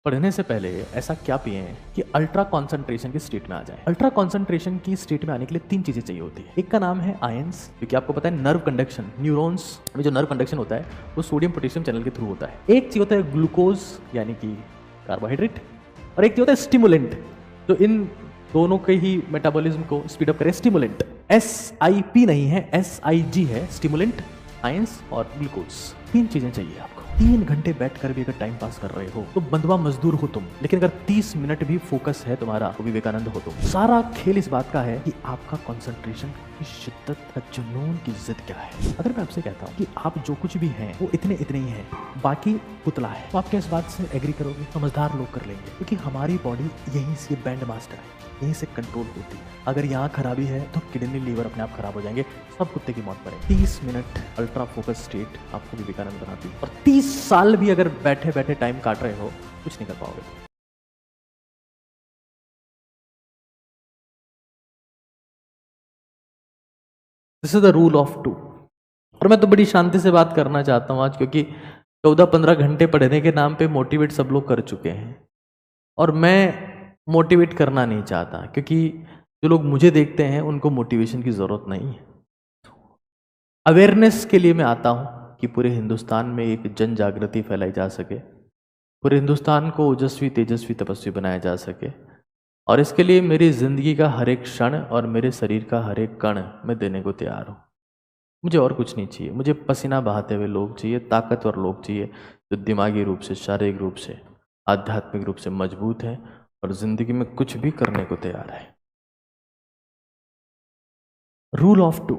पढ़ने से पहले ऐसा क्या पिए कि अल्ट्रा कॉन्सेंट्रेशन की स्टेट में आ जाए। अल्ट्रा कॉन्सेंट्रेशन की स्टेट में आने के लिए तीन चीजें चाहिए होती है। एक का नाम है आयंस, क्योंकि आपको पता है नर्व कंडक्शन, न्यूरॉन्स में जो नर्व कंडक्शन होता है वो सोडियम पोटेशियम चैनल के थ्रू होता है। एक चीज होता है ग्लूकोज यानी कि कार्बोहाइड्रेट, और एक चीज होता है स्टिमुलेंट जो इन दोनों के ही मेटाबॉलिज्म को स्पीड अप करे। स्टिमुलेंट SIP नहीं है, SIG है, स्टिमुलेंट, आयंस और ग्लूकोज। तीन चीजें चाहिए आपको। 3 घंटे बैठकर भी अगर टाइम पास कर रहे हो तो बंधुआ मजदूर हो तुम, लेकिन अगर 30 मिनट भी फोकस है तुम्हारा तो विवेकानंद हो तुम। सारा खेल इस बात का है कि आपका कंसंट्रेशन की शिद्दत का जुनून की जिद क्या है। अगर मैं आपसे कहता हूँ कि आप जो कुछ भी हैं वो इतने इतने ही हैं, बाकी पुतला है, तो आप क्या इस बात से एग्री करोगे? समझदार लोग कर लेंगे, क्योंकि हमारी बॉडी यहीं से बैंड मास्टर है, यहीं से कंट्रोल होती है। अगर यहाँ खराबी है तो किडनी लीवर अपने आप खराब हो जाएंगे, सब कुत्ते की मौत पड़ेगी। 30 मिनट अल्ट्रा फोकस स्टेट आपको विवेकानंद बनाती है, और 30 साल भी अगर बैठे बैठे टाइम काट रहे हो कुछ नहीं कर पाओगे। This is the rule of 2। और मैं तो बड़ी शांति से बात करना चाहता हूँ आज, क्योंकि 14-15 घंटे पढ़ने के नाम पे मोटिवेट सब लोग कर चुके हैं, और मैं मोटिवेट करना नहीं चाहता, क्योंकि जो लोग मुझे देखते हैं उनको मोटिवेशन की ज़रूरत नहीं है। अवेयरनेस के लिए मैं आता हूँ कि पूरे हिंदुस्तान में एक जन जागृति फैलाई जा सके, पूरे हिंदुस्तान को ओजस्वी तेजस्वी तपस्वी बनाया जा सके, और इसके लिए मेरी ज़िंदगी का हर एक क्षण और मेरे शरीर का हर एक कण मैं देने को तैयार हूँ। मुझे और कुछ नहीं चाहिए, मुझे पसीना बहाते हुए लोग चाहिए, ताकतवर लोग चाहिए, जो दिमागी रूप से, शारीरिक रूप से, आध्यात्मिक रूप से मजबूत है और ज़िंदगी में कुछ भी करने को तैयार है। Rule of 2।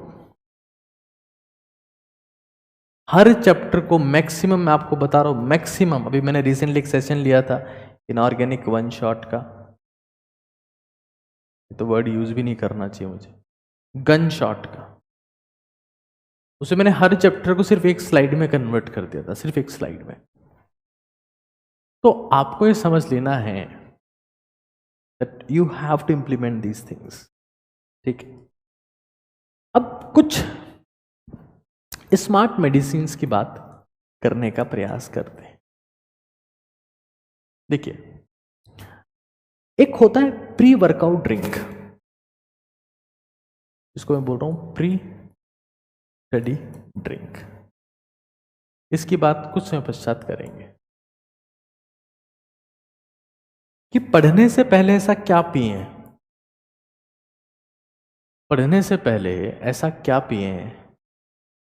हर चैप्टर को मैक्सिमम, मैं आपको बता रहा हूं मैक्सिमम, अभी मैंने रिसेंटली एक सेशन लिया था इनऑर्गेनिक वन शॉट का, तो वर्ड यूज भी नहीं करना चाहिए मुझे, गन शॉट का। उसे मैंने हर चैप्टर को सिर्फ एक स्लाइड में कन्वर्ट कर दिया था, सिर्फ एक स्लाइड में। तो आपको ये समझ लेना है that you have to implement these things, ठीक है। अब कुछ स्मार्ट मेडिसिन की बात करने का प्रयास करते हैं। देखिए, एक होता है प्री वर्कआउट ड्रिंक, इसको मैं बोल रहा हूं प्री स्टडी ड्रिंक। इसकी बात कुछ समय पश्चात करेंगे कि पढ़ने से पहले ऐसा क्या पिए। पढ़ने से पहले ऐसा क्या पिए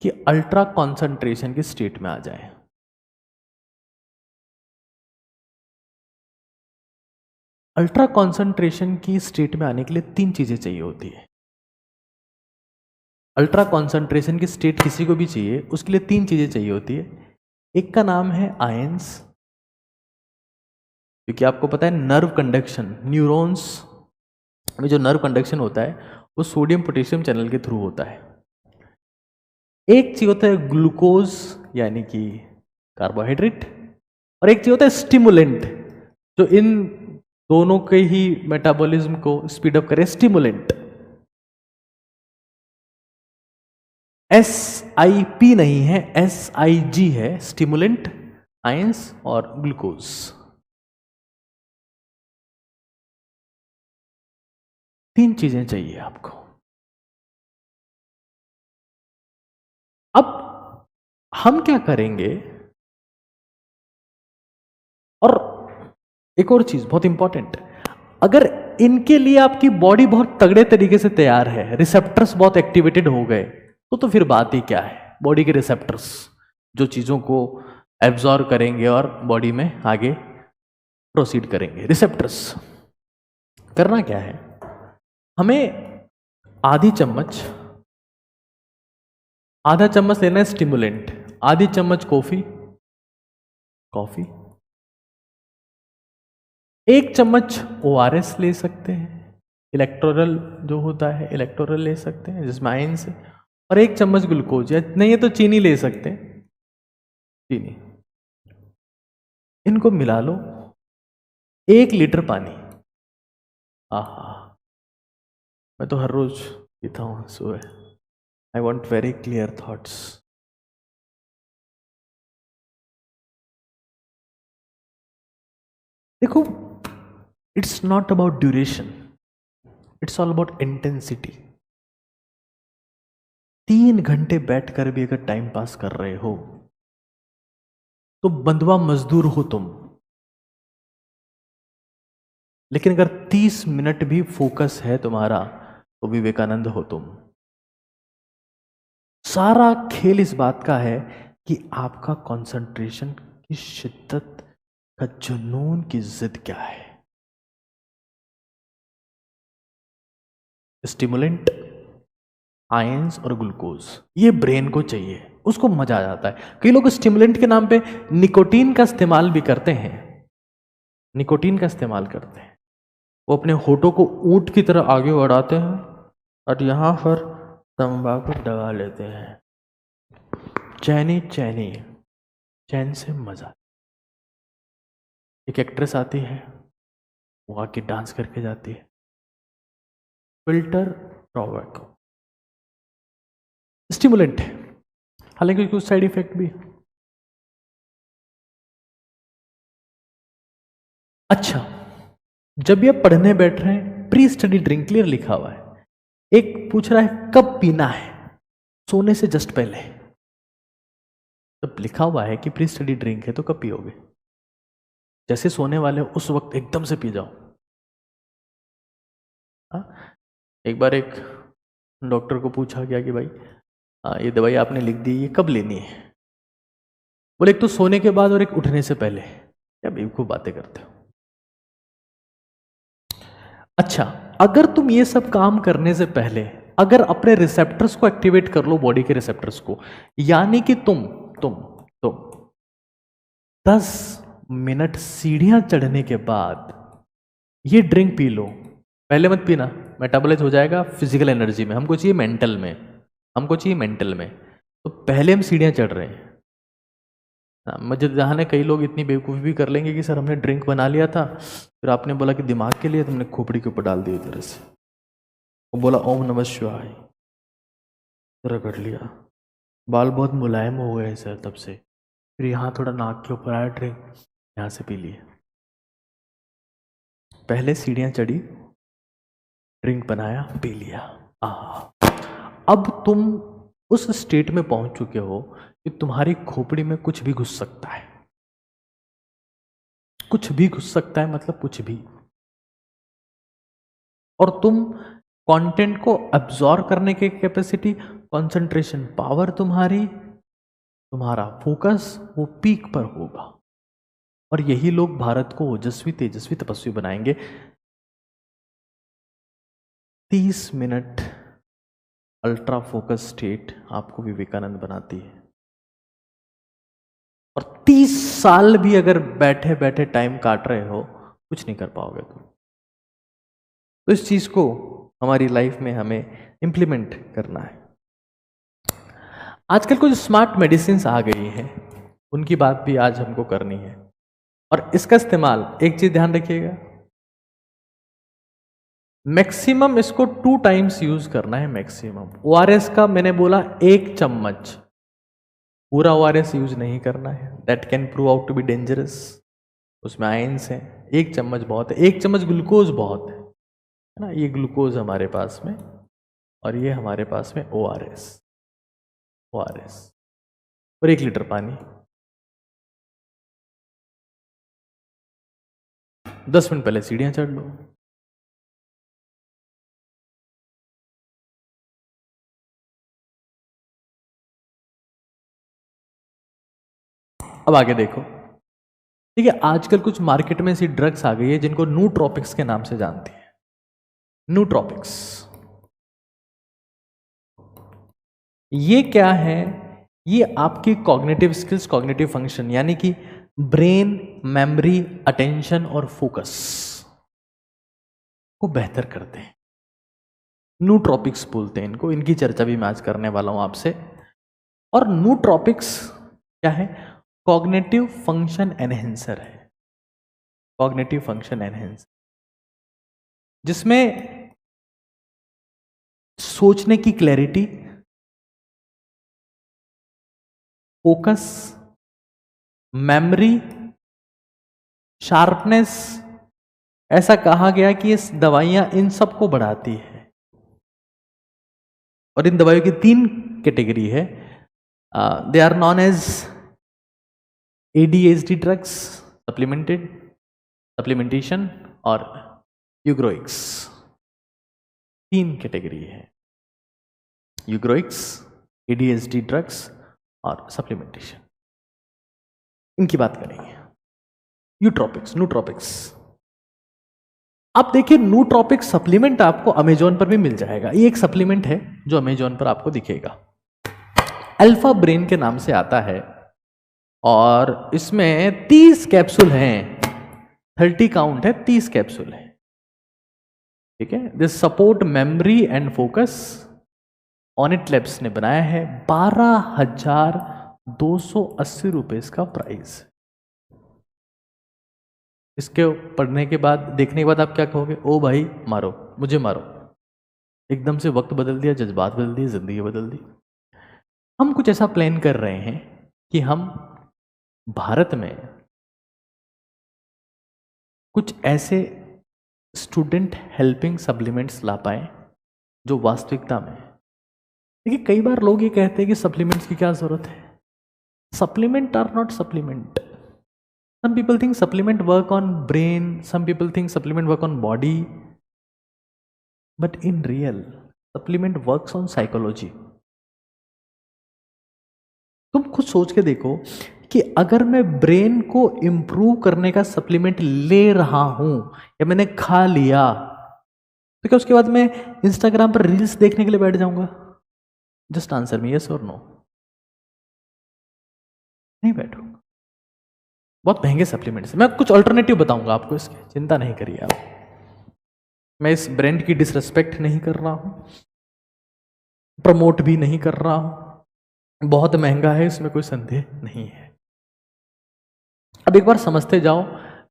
कि अल्ट्रा कॉन्सेंट्रेशन की स्टेट में आ जाए। अल्ट्रा कॉन्सेंट्रेशन की स्टेट में आने के लिए तीन चीजें चाहिए होती है। अल्ट्रा कॉन्सेंट्रेशन की स्टेट किसी को भी चाहिए, उसके लिए तीन चीजें चाहिए होती है। एक का नाम है आयंस, क्योंकि आपको पता है नर्व कंडक्शन, न्यूरॉन्स में जो नर्व कंडक्शन होता है वो सोडियम पोटेशियम चैनल के थ्रू होता है। एक चीज होता है ग्लूकोज यानी कि कार्बोहाइड्रेट, और एक चीज होता है स्टिमुलेंट जो इन दोनों के ही मेटाबॉलिज्म को स्पीड अप करे। स्टिमुलेंट SIP नहीं है, SIG है, स्टिमुलेंट, आयंस और ग्लूकोज। तीन चीजें चाहिए आपको। अब हम क्या करेंगे, और एक और चीज बहुत इंपॉर्टेंट, अगर इनके लिए आपकी बॉडी बहुत तगड़े तरीके से तैयार है, रिसेप्टर्स बहुत एक्टिवेटेड हो गए, तो फिर बात ही क्या है। बॉडी के रिसेप्टर्स जो चीजों को एब्जॉर्ब करेंगे और बॉडी में आगे प्रोसीड करेंगे। रिसेप्टर्स करना क्या है, हमें आधा चम्मच लेना है स्टिमुलेंट, आधी चम्मच कॉफी, एक चम्मच ORS ले सकते हैं, इलेक्ट्रोरल जो होता है इलेक्ट्रोरल ले सकते हैं जिसमें आयन से, और एक चम्मच ग्लूकोज, या नहीं है तो चीनी ले सकते हैं, चीनी। इनको मिला लो, 1 लीटर पानी। आहा, मैं तो हर रोज पीता हूँ सुबह। I want very clear thoughts. देखो, it's not about duration, it's all about intensity. 3 घंटे बैठकर भी अगर टाइम पास कर रहे हो तो बंधुआ मजदूर हो तुम। लेकिन अगर 30 मिनट भी फोकस है तुम्हारा तो विवेकानंद हो तुम। सारा खेल इस बात का है कि आपका कंसंट्रेशन की शिद्दत का जुनून की जिद क्या है। स्टिमुलेंट, आयंस और ग्लूकोज, ये ब्रेन को चाहिए, उसको मजा आ जाता है। कई लोग स्टिमुलेंट के नाम पे निकोटीन का इस्तेमाल भी करते हैं, निकोटीन का इस्तेमाल करते हैं। वो अपने होठों को ऊंट की तरह आगे बढ़ाते हैं और यहां पर तंबाकू दबा लेते हैं। चैनी चैनी, चैन से मजा। एक एक्ट्रेस आती है, वो आके डांस करके जाती है। फिल्टर टॉबैको स्टिमुलेंट है, हालांकि कुछ साइड इफेक्ट भी। अच्छा, जब ये पढ़ने बैठ रहे हैं, प्री स्टडी ड्रिंक क्लियर लिखा हुआ है। एक पूछ रहा है कब पीना है, सोने से जस्ट पहले। जब लिखा हुआ है कि प्री स्टडी ड्रिंक है तो कब पियोगे? जैसे सोने वाले हो उस वक्त एकदम से पी जाओ। एक बार एक डॉक्टर को पूछा गया कि भाई ये दवाई आपने लिख दी, ये कब लेनी है? बोले एक तो सोने के बाद और एक उठने से पहले। क्या बेवकूफ बातें करते हो। अच्छा, अगर तुम ये सब काम करने से पहले अगर अपने रिसेप्टर्स को एक्टिवेट कर लो, बॉडी के रिसेप्टर्स को, यानी कि तुम 10 मिनट सीढ़ियां चढ़ने के बाद ये ड्रिंक पी लो। पहले मत पीना, मेटाबॉलाइज हो जाएगा फिजिकल एनर्जी में, हमको चाहिए मेंटल में, हमको चाहिए मेंटल में। तो पहले हम सीढ़ियां चढ़ रहे हैं। मुझे जहाँ कई लोग इतनी बेवकूफ़ी भी कर लेंगे कि सर हमने ड्रिंक बना लिया था, फिर आपने बोला कि दिमाग के लिए तुमने खोपड़ी के ऊपर डाल दी तरह से, वो बोला ओम नमः शिवाय, रगड़ लिया, बाल बहुत मुलायम हो गए सर तब से, फिर यहाँ थोड़ा नाक के ऊपर आया ड्रिंक, यहाँ से पी लिए। पहले सीढ़ियाँ चढ़ी, ड्रिंक बनाया, पी लिया। अब तुम उस स्टेट में पहुंच चुके हो कि तुम्हारी खोपड़ी में कुछ भी घुस सकता है। कुछ भी घुस सकता है मतलब कुछ भी। और तुम कंटेंट को अब्सॉर्ब करने की कैपेसिटी, कंसंट्रेशन पावर तुम्हारी, तुम्हारा फोकस वो पीक पर होगा। और यही लोग भारत को ओजस्वी, तेजस्वी, तपस्वी बनाएंगे। 30 मिनट अल्ट्रा फोकस स्टेट आपको विवेकानंद बनाती है। और 30 साल भी अगर बैठे बैठे टाइम काट रहे हो, कुछ नहीं कर पाओगे तुम। तो इस चीज को हमारी लाइफ में हमें इंप्लीमेंट करना है। आजकल कुछ स्मार्ट मेडिसिन आ गई हैं, उनकी बात भी आज हमको करनी है। और इसका इस्तेमाल, एक चीज ध्यान रखिएगा, मैक्सिमम इसको 2 टाइम्स यूज करना है मैक्सिमम। ओआरएस का मैंने बोला 1 चम्मच, पूरा ओआरएस यूज नहीं करना है, that can prove out to be dangerous, उसमें आयंस है। 1 चम्मच बहुत है, 1 चम्मच ग्लूकोज बहुत है ना। ये ग्लूकोज हमारे पास में और ये हमारे पास में ओआरएस और 1 लीटर पानी। 10 मिनट पहले सीढ़ियां चढ़ लो। अब आगे देखो, ठीक है, आजकल कुछ मार्केट में ऐसी ड्रग्स आ गई है जिनको नूट्रोपिक्स के नाम से जानते हैं। नूट्रोपिक्स ये क्या है? ये आपकी कॉग्निटिव स्किल्स, कॉग्निटिव फंक्शन, यानी कि ब्रेन, मेमोरी, अटेंशन और फोकस को बेहतर करते हैं। नूट्रोपिक्स बोलते हैं इनको, इनकी चर्चा भी मैं आज करने वाला हूं आपसे। और नूट्रोपिक्स क्या है? कॉग्निटिव फंक्शन एनहेंसर है। कॉग्निटिव फंक्शन एनहेंसर, जिसमें सोचने की क्लैरिटी, फोकस, मेमोरी शार्पनेस, ऐसा कहा गया कि ये दवाइयां इन सबको बढ़ाती है। और इन दवाइयों की 3 कैटेगरी है। They are known as ADHD drugs, supplementation और यूग्रोइक्स। 3 कैटेगरी है, यूग्रोइक्स, ADHD ड्रग्स और सप्लीमेंटेशन। इनकी बात करेंगे। न्यूट्रोपिक्स। आप देखिए, न्यूट्रोपिक सप्लीमेंट आपको अमेजोन पर भी मिल जाएगा। ये एक सप्लीमेंट है जो अमेजोन पर आपको दिखेगा, अल्फा ब्रेन के नाम से आता है और इसमें 30 कैप्सूल हैं, 30 काउंट है, 30 कैप्सूल है। ठीक है, this support memory and focus. Onnit labs ने बनाया है, 12,280 रुपए इसका प्राइस। इसके पढ़ने के बाद, देखने के बाद आप क्या कहोगे? ओ भाई मारो, मुझे मारो। एकदम से वक्त बदल दिया, जज्बात बदल दिए, जिंदगी बदल दी। हम कुछ ऐसा प्लान कर रहे हैं कि हम भारत में कुछ ऐसे स्टूडेंट हेल्पिंग सप्लीमेंट्स ला पाए जो वास्तविकता में, देखिए कई बार लोग ये कहते हैं कि सप्लीमेंट्स की क्या जरूरत है। Supplement or not supplement. Some people think supplement work on brain, some people think supplement work on body, but in real, supplement works on psychology. तुम खुद सोच के देखो कि अगर मैं ब्रेन को इंप्रूव करने का सप्लीमेंट ले रहा हूं या मैंने खा लिया, तो क्या उसके बाद मैं इंस्टाग्राम पर रील्स देखने के लिए बैठ जाऊंगा? जस्ट आंसर मी यस और नो। नहीं बैठूंगा। बहुत महंगे सप्लीमेंट्स। मैं कुछ अल्टरनेटिव बताऊंगा आपको इसके, चिंता नहीं करिए आप। मैं इस ब्रांड की डिसरेस्पेक्ट नहीं कर रहा हूं, प्रमोट भी नहीं कर रहा हूं। बहुत महंगा है, इसमें कोई संदेह नहीं है। अब एक बार समझते जाओ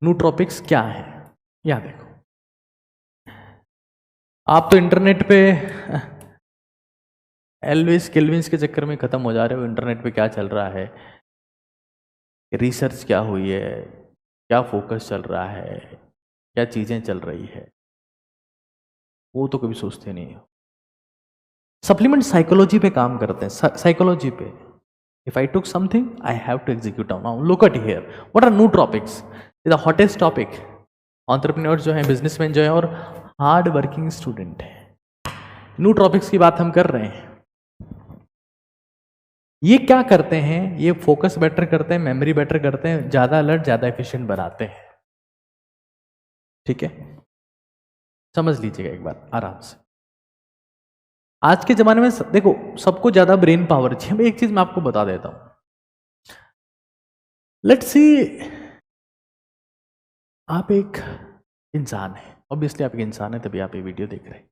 न्यूट्रोपिक्स क्या है। यहां देखो, आप तो इंटरनेट पे एल्विस केल्विन्स के चक्कर में खत्म हो जा रहे हो। इंटरनेट पे क्या चल रहा है, रिसर्च क्या हुई है, क्या फोकस चल रहा है, क्या चीजें चल रही है, वो तो कभी सोचते नहीं हो। सप्लीमेंट साइकोलॉजी पे काम करते हैं, साइकोलॉजी पे। If I took something I have to execute now. Look at here, what are nootropics? The hottest topic. Entrepreneurs जो हैं, बिजनेसमैन जो हैं और हार्ड वर्किंग स्टूडेंट हैं, न्यूट्रोपिक्स की बात हम कर रहे हैं। ये क्या करते हैं? ये फोकस बेटर करते हैं, मेमोरी बेटर करते हैं, ज्यादा अलर्ट, ज्यादा एफिशिएंट बनाते हैं। ठीक है, समझ लीजिएगा एक बार आराम से। आज के जमाने में देखो, सबको ज्यादा ब्रेन पावर चाहिए। एक चीज मैं आपको बता देता हूं। लेट्स सी, आप एक इंसान है, ऑब्वियसली आप एक इंसान है, तभी आप ये वीडियो देख रहे हैं।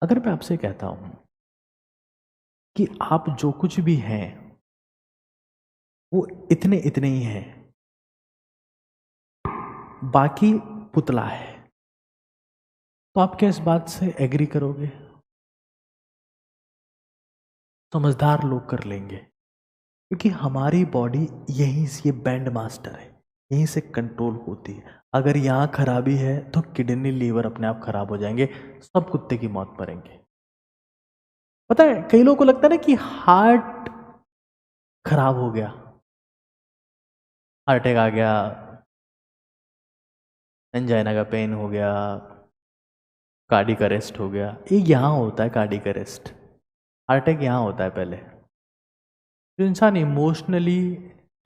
अगर मैं आपसे कहता हूं कि आप जो कुछ भी हैं वो इतने इतने ही हैं, बाकी पुतला है, तो आप क्या इस बात से एग्री करोगे? समझदार लोग कर लेंगे, क्योंकि हमारी बॉडी यहीं से, ये बैंड मास्टर है, यहीं से कंट्रोल होती है। अगर यहां खराबी है तो किडनी, लीवर अपने आप खराब हो जाएंगे, सब कुत्ते की मौत मरेंगे। पता है, कई लोगों को लगता है ना कि हार्ट खराब हो गया, हार्ट अटैक आ गया, एंजाइना का पेन हो गया, कार्डिक अरेस्ट हो गया। ये यहां होता है कार्डिक अरेस्ट, हार्ट अटैक यहां होता है पहले। जो इंसान इमोशनली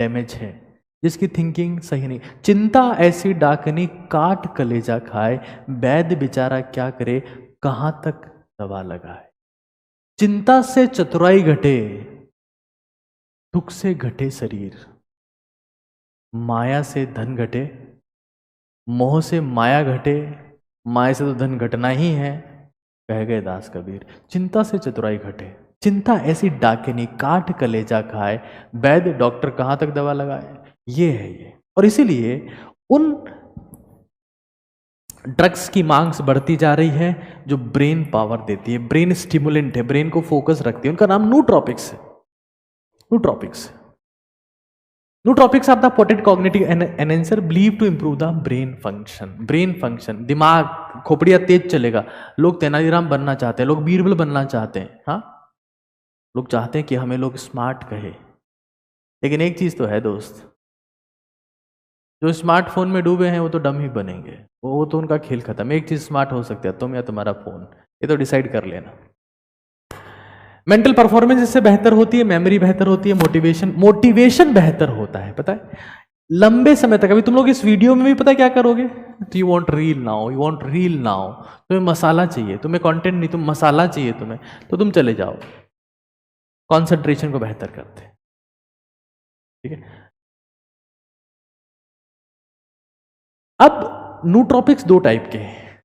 डैमेज है, जिसकी थिंकिंग सही नहीं, चिंता ऐसी डाकनी काट कलेजा खाए, वैद्य बेचारा क्या करे, कहां तक दवा लगाए। चिंता से चतुराई घटे, दुख से घटे शरीर, माया से धन घटे, मोह से माया घटे, माया से तो धन घटना ही है, कह गए दास कबीर। चिंता से चतुराई घटे, चिंता ऐसी डाकिनी काट कलेजा खाए, वैद्य डॉक्टर कहां तक दवा लगाए। ये है ये। और इसीलिए उन ड्रग्स की मांग बढ़ती जा रही है जो ब्रेन पावर देती है, ब्रेन स्टिमुलेंट है, ब्रेन को फोकस रखती है। उनका नाम न्यूट्रोपिक्स है। न्यूट्रोपिक्स Nootropics are the potent cognitive enhancer believed to improve the brain function. Brain function, दिमाग, खोपड़िया तेज चलेगा. लोग तेनालीराम बनना चाहते हैं, लोग बीरबल बनना चाहते हैं. हाँ, लोग चाहते हैं कि हमें लोग स्मार्ट कहे. लेकिन एक चीज तो है दोस्त, जो स्मार्टफोन में डूबे हैं वो तो डम ही बनेंगे. वो तो उनका खेल खत्म. एक चीज स्मार्ट हो सकता है, तुम या तुम्हारा फोन. ये तो डिसाइड कर लेना. मेंटल परफॉर्मेंस इससे बेहतर होती है, मेमोरी बेहतर होती है, मोटिवेशन बेहतर होता है. पता है, लंबे समय तक. अभी तुम लोग इस वीडियो में भी पता है क्या करोगे? तो you want reel now, you want reel now. तुम्हें मसाला चाहिए, तुम्हें कंटेंट नहीं, तुम मसाला चाहिए तुम्हें, तो तुम चले जाओ. कंसंट्रेशन को बेहतर करते हैं. ठीक है. अब नूट्रॉपिक्स दो टाइप के हैं.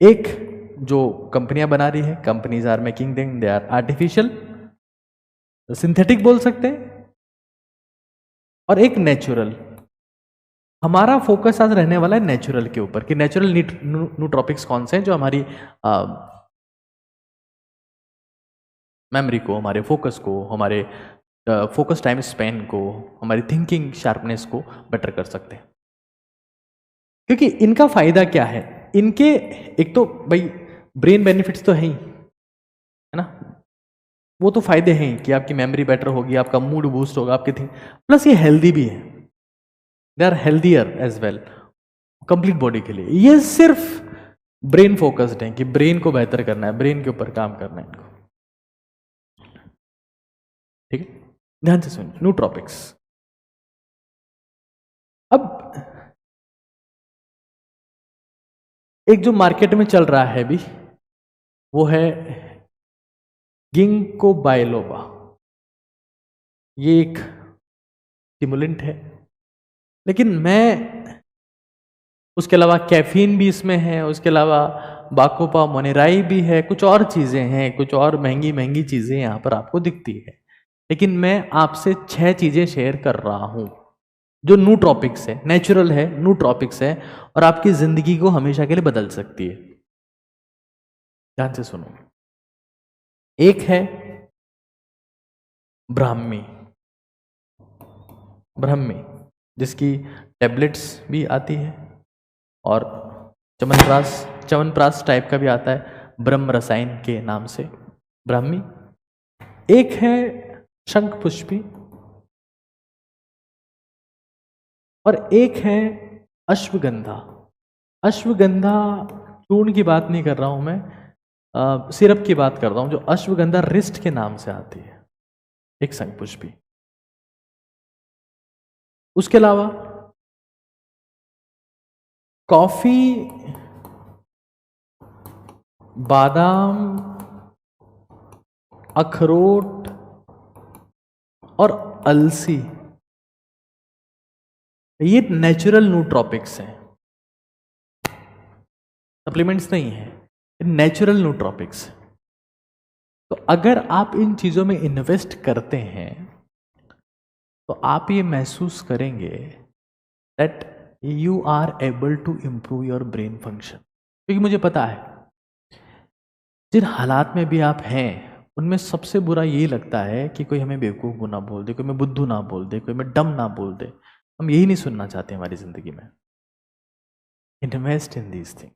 एक जो कंपनियां बना रही है, companies are making them, they are artificial, synthetic बोल सकते हैं. और एक नेचुरल. हमारा फोकस आज रहने वाला है नेचुरल के ऊपर, कि नेचुरल नूट्रॉपिक्स कौन से हैं जो हमारी मेमोरी को, हमारे फोकस को, हमारे फोकस टाइम स्पेन को, हमारी थिंकिंग शार्पनेस को बेटर कर सकते हैं. क्योंकि इनका फायदा क्या है? इनके एक तो भाई ब्रेन बेनिफिट्स तो है ही, है ना. वो तो फायदे हैं कि आपकी मेमोरी बेटर होगी, आपका मूड बूस्ट होगा, आपके थिंक, प्लस ये हेल्दी भी है. They are healthier as well complete body के लिए. ये सिर्फ ब्रेन फोकस्ड है कि ब्रेन को बेहतर करना है, ब्रेन के ऊपर काम करना है इनको. ठीक है, ध्यान से सुनिए. नूट्रॉपिक्स. अब एक जो मार्केट में चल रहा है अभी, वो है गिंको बायलोबा. ये एक स्टिमुलेंट है, लेकिन मैं उसके अलावा कैफीन भी इसमें है, उसके अलावा बाकोपा मोनेराई भी है, कुछ और चीजें हैं, कुछ और महंगी महंगी चीजें यहां पर आपको दिखती है. लेकिन मैं आपसे 6 चीजें शेयर कर रहा हूं जो नूट्रॉपिक्स है, नेचुरल है, नूट्रॉपिक्स है, और आपकी जिंदगी को हमेशा के लिए बदल सकती है. ध्यान से सुनो. एक है ब्राह्मी. ब्राह्मी जिसकी टैबलेट्स भी आती है, और च्यवनप्राश टाइप का भी आता है, ब्रह्म रसायन के नाम से ब्राह्मी. एक है शंख पुष्पी, और एक है अश्वगंधा. अश्वगंधा चूर्ण की बात नहीं कर रहा हूं मैं, सिरप की बात कर रहा हूं, जो अश्वगंधा रिस्ट के नाम से आती है. एक शंख पुष्पी. उसके अलावा कॉफी, बादाम, अखरोट और अलसी, ये नेचुरल नूट्रॉपिक्स हैं. सप्लीमेंट्स नहीं है, नेचुरल नूट्रॉपिक्स. तो अगर आप इन चीजों में इन्वेस्ट करते हैं तो आप ये महसूस करेंगे that you are able to improve your brain function. क्योंकि मुझे पता है जिन हालात में भी आप हैं उनमें सबसे बुरा ये लगता है कि कोई हमें बेवकूफ ना बोल दे, कोई हमें बुद्धू ना बोल दे, कोई हमें डम ना बोल दे. हम यही नहीं सुनना चाहते हमारी जिंदगी में. Invest in these things.